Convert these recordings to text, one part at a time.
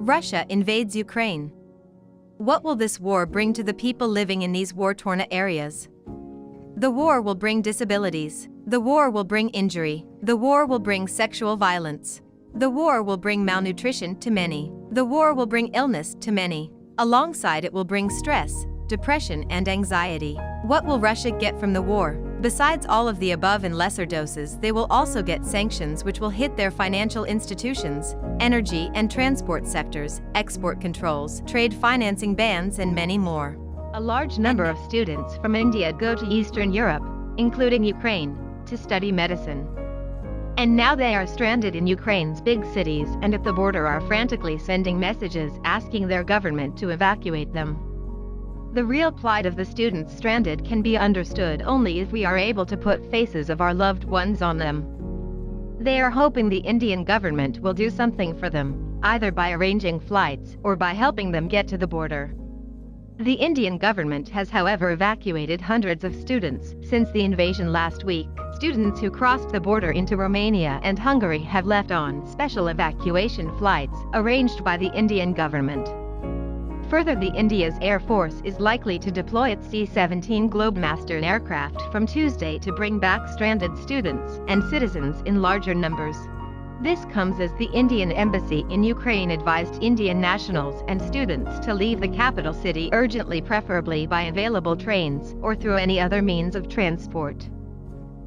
Russia invades Ukraine. What will this war bring to the people living in these war-torn areas? The war will bring disabilities. The war will bring injury. The war will bring sexual violence. The war will bring malnutrition to many. The war will bring illness to many. Alongside it will bring stress, depression and anxiety. What will Russia get from the war? Besides all of the above in lesser doses, they will also get sanctions which will hit their financial institutions, energy and transport sectors, export controls, trade financing bans and many more. A large number of students from India go to Eastern Europe, including Ukraine, to study medicine. And now they are stranded in Ukraine's big cities and at the border are frantically sending messages asking their government to evacuate them. The real plight of the students stranded can be understood only if we are able to put faces of our loved ones on them. They are hoping the Indian government will do something for them, either by arranging flights or by helping them get to the border. The Indian government has, however, evacuated hundreds of students since the invasion last week. Students who crossed the border into Romania and Hungary have left on special evacuation flights arranged by the Indian government. Further, the India's Air Force is likely to deploy its C-17 Globemaster aircraft from Tuesday to bring back stranded students and citizens in larger numbers. This comes as the Indian embassy in Ukraine advised Indian nationals and students to leave the capital city urgently, preferably by available trains or through any other means of transport.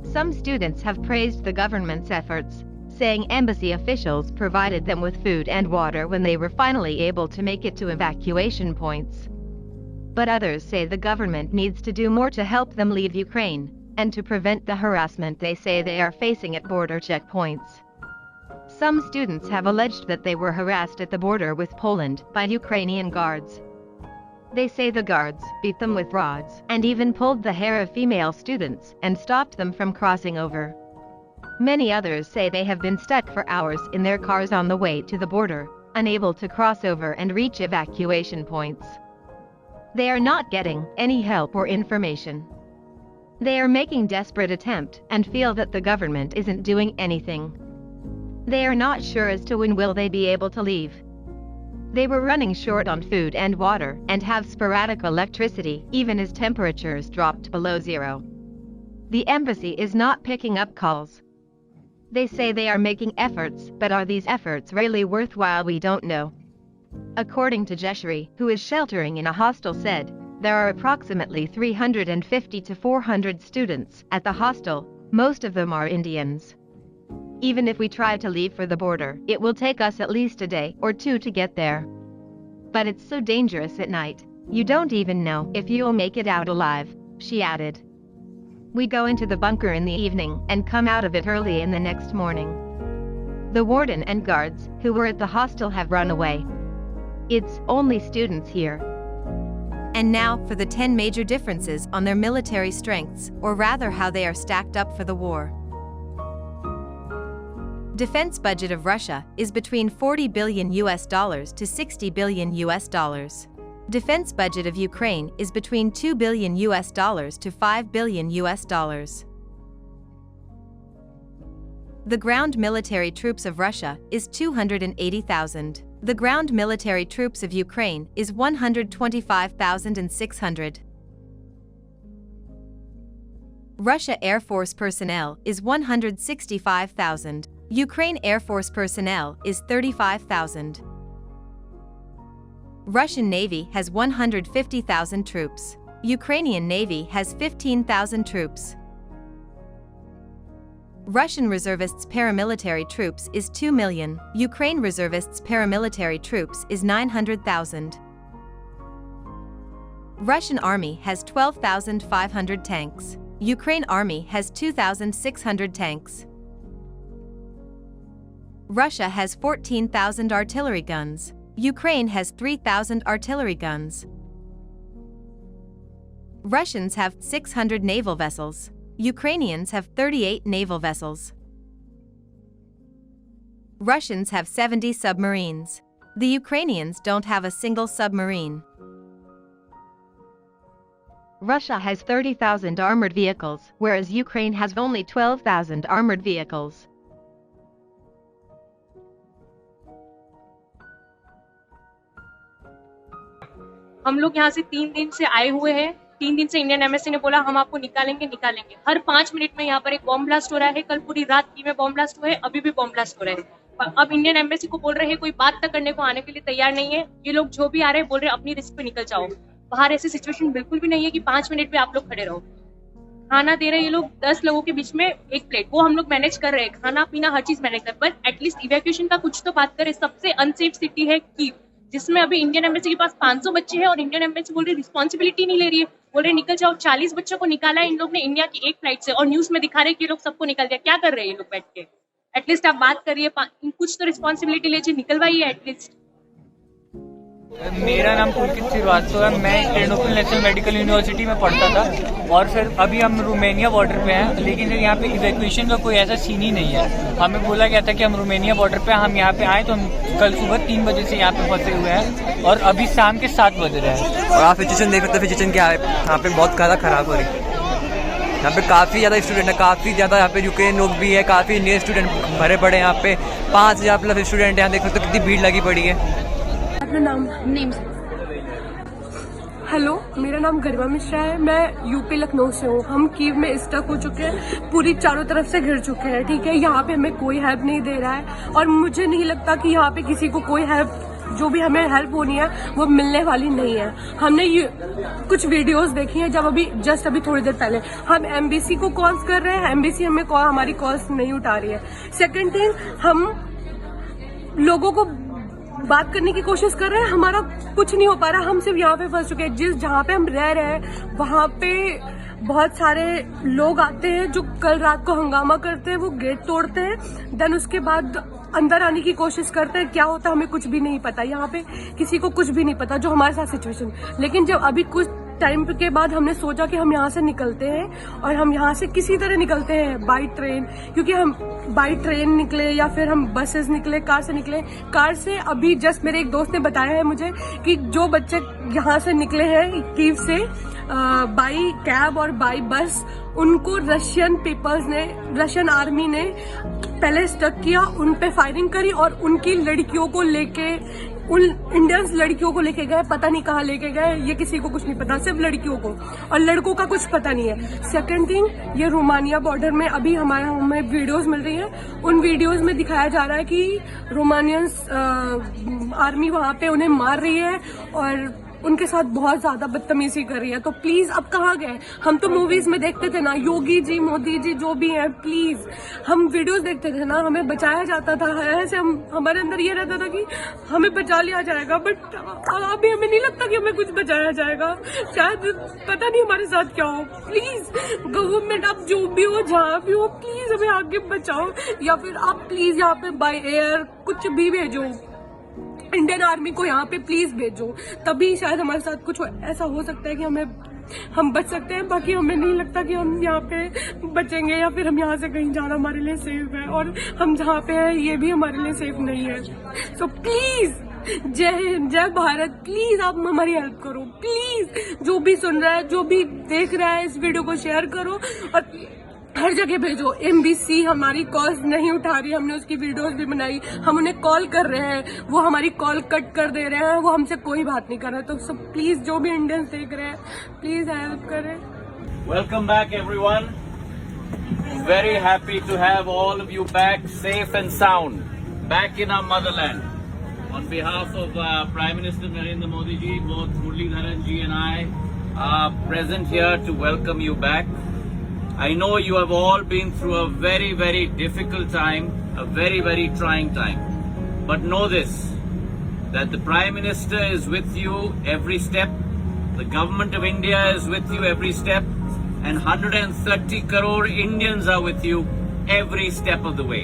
Some students have praised the government's efforts, saying embassy officials provided them with food and water when they were finally able to make it to evacuation points. But others say the government needs to do more to help them leave Ukraine, and to prevent the harassment they say they are facing at border checkpoints. Some students have alleged that they were harassed at the border with Poland by Ukrainian guards. They say the guards beat them with rods and even pulled the hair of female students and stopped them from crossing over. Many others say they have been stuck for hours in their cars on the way to the border, unable to cross over and reach evacuation points. They are not getting any help or information. They are making desperate attempt and feel that the government isn't doing anything. They are not sure as to when will they be able to leave. They were running short on food and water and have sporadic electricity even as temperatures dropped below zero. The embassy is not picking up calls. They say they are making efforts, but are these efforts really worthwhile? We don't know. According to Jeshri, who is sheltering in a hostel, said, there are approximately 350 to 400 students at the hostel, most of them are Indians. Even if we try to leave for the border, it will take us at least a day or two to get there. But it's so dangerous at night, you don't even know if you'll make it out alive, she added. We go into the bunker in the evening and come out of it early in the next morning. The warden and guards who were at the hostel have run away. It's only students here. And now for the 10 major differences on their military strengths, or rather how they are stacked up for the war. Defense budget of Russia is between $40 billion to $60 billion. Defense budget of Ukraine is between $2 billion to $5 billion. The ground military troops of Russia is 280,000. The ground military troops of Ukraine is 125,600. Russia Air Force personnel is 165,000. Ukraine Air Force personnel is 35,000. Russian Navy has 150,000 troops. Ukrainian Navy has 15,000 troops. Russian reservists paramilitary troops is 2 million. Ukraine reservists paramilitary troops is 900,000. Russian Army has 12,500 tanks. Ukraine Army has 2,600 tanks. Russia has 14,000 artillery guns. Ukraine has 3,000 artillery guns. Russians have 600 naval vessels. Ukrainians have 38 naval vessels. Russians have 70 submarines. The Ukrainians don't have a single submarine. Russia has 30,000 armored vehicles, whereas Ukraine has only 12,000 armored vehicles. हम लोग यहाँ से 3 दिन से आए हुए हैं। 3 दिन से इंडियन एम्बेसी ने बोला हम आपको निकालेंगे। हर 5 मिनट में यहाँ पर एक बॉम्ब ब्लास्ट हो रहा है। कल पूरी रात की में बॉम्ब ब्लास्ट हुए, अभी भी बॉम्ब ब्लास्ट हो रहे हैं। अब इंडियन एम्बेसी को बोल रहे हैं, कोई बात तक करने को आने के लिए तैयार नहीं है। ये लोग जो भी आ रहे हैं बोल रहे हैं अपनी रिस्क पे निकल जाओ। बाहर ऐसी सिचुएशन बिल्कुल भी नहीं है कि 5 मिनट में आप लोग खड़े रहो। खाना दे रहे हैं ये लोग 10 लोगों के बीच में एक प्लेट, वो हम लोग मैनेज कर रहे हैं, खाना पीना हर चीज मैनेज कर, बट एटलीस्ट इवैक्यूएशन का कुछ तो बात करें। सबसे अनसेफ सिटी है कीव, जिसमें अभी इंडियन एम्बेसी के पास 500 बच्चे हैं और इंडियन एम्बेसी बोल रही रिस्पॉन्सिबिलिटी नहीं ले रही है। बोल रहे निकल जाओ। 40 बच्चों को निकाला है इन लोग ने इंडिया की एक फ्लाइट से, और न्यूज में दिखा रहे कि ये लोग सबको निकाल दिया। क्या कर रहे हैं ये लोग बैठ के? एटलीस्ट आप बात करिए, कुछ तो रिस्पॉन्सिबिलिटी लीजिए, निकलवाइए एटलीस्ट। मेरा नाम पुलकित श्रीवास्तव है। मैं टेर्नोपिल नेशनल मेडिकल यूनिवर्सिटी में पढ़ता था और फिर अभी हम रोमानिया बॉर्डर पे हैं, लेकिन यहाँ पे इवैक्यूएशन का कोई ऐसा सीन ही नहीं है। हमें बोला गया था कि हम रोमानिया बॉर्डर पे हम यहाँ पे आए, तो हम कल सुबह 3 बजे से यहाँ पे फंसे हुए हैं और अभी शाम के 7 बज रहे हैं। और आप सिचुएशन देख सकते हैं, सिचुएशन क्या है यहाँ पे, बहुत ज़्यादा खराब हो रही है। यहाँ पे काफ़ी ज़्यादा स्टूडेंट है, काफ़ी ज़्यादा यहाँ पे यूक्रेन लोग भी है, काफ़ी इंडियन स्टूडेंट भरे पड़े हैं। यहाँ पे 5000 प्लस स्टूडेंट हैं, यहाँ देख सकते हो कितनी भीड़ लगी पड़ी है। अपना नाम हेलो, मेरा नाम गरिमा मिश्रा है। मैं यूपी लखनऊ से हूँ। हम कीव में स्टक हो चुके हैं, पूरी चारों तरफ से घिर चुके हैं। ठीक है, यहाँ पे हमें कोई हेल्प नहीं दे रहा है और मुझे नहीं लगता कि यहाँ पे किसी को कोई हेल्प, जो भी हमें हेल्प होनी है वो मिलने वाली नहीं है। हमने ये कुछ वीडियोस देखी हैं, जब अभी थोड़ी देर पहले हम एम्बेसी को कॉल्स कर रहे हैं, एम्बेसी हमें हमारी कॉल्स नहीं उठा रही है। सेकेंड थिंग, हम लोगों को बात करने की कोशिश कर रहे हैं, हमारा कुछ नहीं हो पा रहा। हम सिर्फ यहाँ पे फंस चुके हैं। जहाँ पे हम रह रहे हैं वहाँ पे बहुत सारे लोग आते हैं जो कल रात को हंगामा करते हैं, वो गेट तोड़ते हैं, देन उसके बाद अंदर आने की कोशिश करते हैं। क्या होता है हमें कुछ भी नहीं पता, यहाँ पे किसी को कुछ भी नहीं पता जो हमारे साथ सिचुएशन। लेकिन जब अभी कुछ टाइम के बाद हमने सोचा कि हम यहाँ से निकलते हैं और हम यहाँ से किसी तरह निकलते हैं बाई ट्रेन, क्योंकि हम बाई ट्रेन निकले या फिर हम बसेस निकले, कार से निकले। कार से अभी जस्ट मेरे एक दोस्त ने बताया है मुझे कि जो बच्चे यहाँ से निकले हैं कीव से बाई कैब और बाई बस, उनको रशियन पीपल्स ने, रशियन आर्मी ने पहले स्टक किया, उन पे फायरिंग करी और उनकी लड़कियों को लेके, उन इंडियंस लड़कियों को लेके गए, पता नहीं कहाँ लेके गए, ये किसी को कुछ नहीं पता, सिर्फ लड़कियों को, और लड़कों का कुछ पता नहीं है। सेकंड थिंग, ये रोमानिया बॉर्डर में अभी हमें वीडियोस मिल रही है, उन वीडियोस में दिखाया जा रहा है कि रोमानियंस आर्मी वहां पे उन्हें मार रही है और उनके साथ बहुत ज्यादा बदतमीजी कर रही है। तो प्लीज, अब कहाँ गए? हम तो मूवीज में देखते थे ना, योगी जी, मोदी जी, जो भी हैं, प्लीज हम वीडियोस देखते थे ना, हमें बचाया जाता था। ऐसे हमारे अंदर ये रहता था कि हमें बचा लिया जाएगा, बट अभी हमें नहीं लगता कि हमें कुछ बचाया जाएगा। शायद पता नहीं हमारे साथ क्या हो। प्लीज गवर्नमेंट, आप जो भी हो, जहाँ भी हो, प्लीज हमें आगे बचाओ, या फिर आप प्लीज यहाँ पे बाय एयर कुछ भी भेजो, इंडियन आर्मी को यहाँ पे प्लीज भेजो, तभी शायद हमारे साथ कुछ ऐसा हो सकता है कि हम बच सकते हैं। बाकी हमें नहीं लगता कि हम यहाँ पे बचेंगे या फिर हम यहाँ से कहीं जाना हमारे लिए सेफ है, और हम जहाँ पे हैं ये भी हमारे लिए सेफ नहीं है। सो प्लीज, जय हिंद, जय भारत, प्लीज आप हमारी हेल्प करो। प्लीज जो भी सुन रहा है, जो भी देख रहा है, इस वीडियो को शेयर करो और हर जगह भेजो। एम्बेसी हमारी कॉल्स नहीं उठा रही, हमने उसकी वीडियोस भी बनाई, हम उन्हें कॉल कर रहे हैं, वो हमारी कॉल कट कर दे रहे हैं, वो हमसे कोई बात नहीं कर रहे। तो सब प्लीज, जो भी इंडियंस देख रहे हैं, प्लीज हेल्प करें। Welcome back everyone. Very happy to have all of you back safe and sound, back in our motherland. On behalf of Prime Minister Narendra Modi ji, both Muralidharan ji and I are present here to welcome you back. I know you have all been through a very, very difficult time, a very, very trying time. But know this, that the Prime Minister is with you every step, the Government of India is with you every step, and 130 crore Indians are with you every step of the way.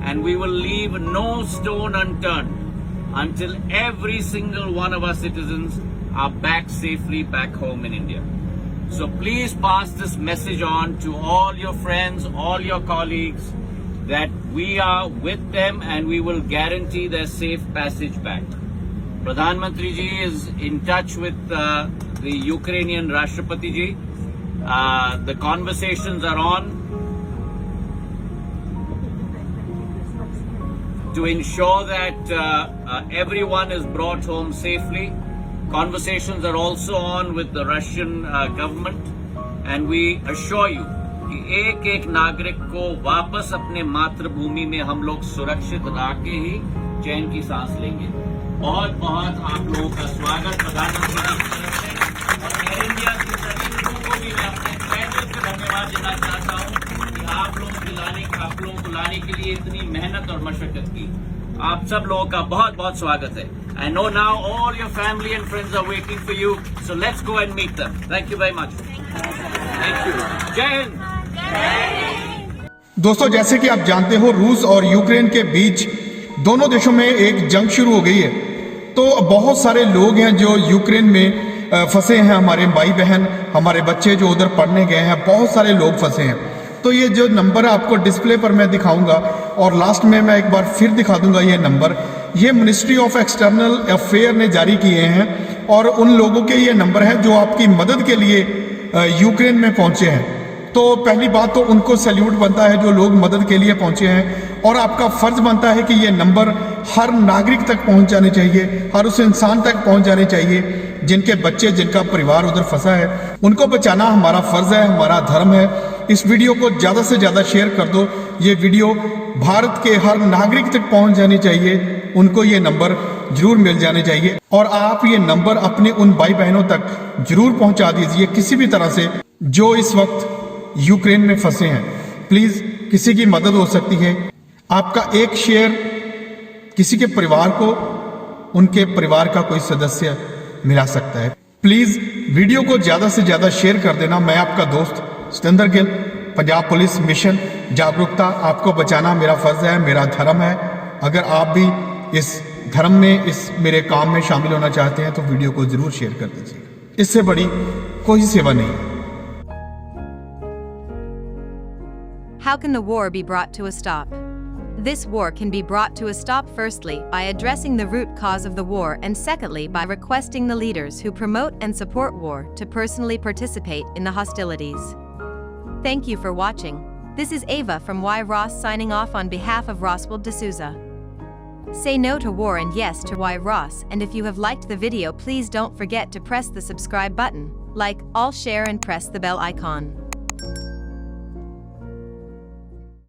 And we will leave no stone unturned until every single one of our citizens are back safely back home in India. So please pass this message on to all your friends, all your colleagues, that we are with them and we will guarantee their safe passage back. Pradhan Mantri ji is in touch with the Ukrainian Rashtrapati ji. The conversations are on to ensure that everyone is brought home safely. Conversations are also on with the Russian government, and we assure you कि एक एक नागरिक को वापस अपने मातृभूमि में हम लोग सुरक्षित ला के ही चैन की सांस लेंगे। बहुत बहुत आप लोगों का स्वागत प्रधानमंत्री जी की तरफ से, और एयर इंडिया की सभी लोगों को भी मैं अपने तहे से धन्यवाद देना चाहता हूँ कि आप लोगों को लाने के लिए इतनी मेहनत और मशक्कत की। आप सब लोगों का बहुत बहुत स्वागत है। I know now all your family and friends are waiting for you, so let's go and meet them. Thank you very much. Thank you. जय हिंद। दोस्तों, जैसे कि आप जानते हो, रूस और यूक्रेन के बीच दोनों देशों में एक जंग शुरू हो गई है। तो बहुत सारे लोग हैं जो यूक्रेन में फंसे हैं, हमारे भाई बहन, हमारे बच्चे जो उधर पढ़ने गए हैं, बहुत सारे लोग फंसे हैं। तो ये जो नंबर आपको डिस्प्ले पर मैं दिखाऊंगा और लास्ट में मैं एक बार फिर दिखा दूंगा ये नंबर, ये मिनिस्ट्री ऑफ एक्सटर्नल अफेयर ने जारी किए हैं और उन लोगों के ये नंबर हैं जो आपकी मदद के लिए यूक्रेन में पहुंचे हैं। तो पहली बात तो उनको सैल्यूट बनता है जो लोग मदद के लिए पहुंचे हैं, और आपका फर्ज बनता है कि ये नंबर हर नागरिक तक पहुंच जाने चाहिए, हर उस इंसान तक पहुंच जाने चाहिए जिनके बच्चे, जिनका परिवार उधर फंसा है। उनको बचाना हमारा फर्ज है, हमारा धर्म है। इस वीडियो को ज़्यादा से ज़्यादा शेयर कर दो। ये वीडियो भारत के हर नागरिक तक पहुंच जानी चाहिए, उनको ये नंबर जरूर मिल जाने चाहिए। और आप ये नंबर अपने उन भाई बहनों तक जरूर पहुंचा दीजिए किसी भी तरह से जो इस वक्त यूक्रेन में फंसे हैं। प्लीज, किसी की मदद हो सकती है। आपका एक शेयर किसी के परिवार को, उनके परिवार का कोई सदस्य मिला सकता है। प्लीज वीडियो को ज्यादा से ज्यादा शेयर कर देना। मैं आपका दोस्त सतेंद्र गिल, पंजाब पुलिस मिशन जागरूकता। आपको बचाना मेरा फर्ज है, मेरा धर्म है। अगर आप भी इस धर्म में, इस मेरे काम में शामिल होना चाहते हैं तो वीडियो को जरूर शेयर कर दीजिए। इससे बड़ी कोई सेवा नहीं। How can the war be brought to a stop? This war can be brought to a stop firstly by addressing the root cause of the war, and secondly by requesting the leaders who promote and support war to personally participate in the hostilities. Thank you for watching. This is Ava from Y Ross signing off on behalf of Roswald D'Souza. Say no to war and yes to Y Ross, and if you have liked the video, please don't forget to press the subscribe button, like, all, share and press the bell icon.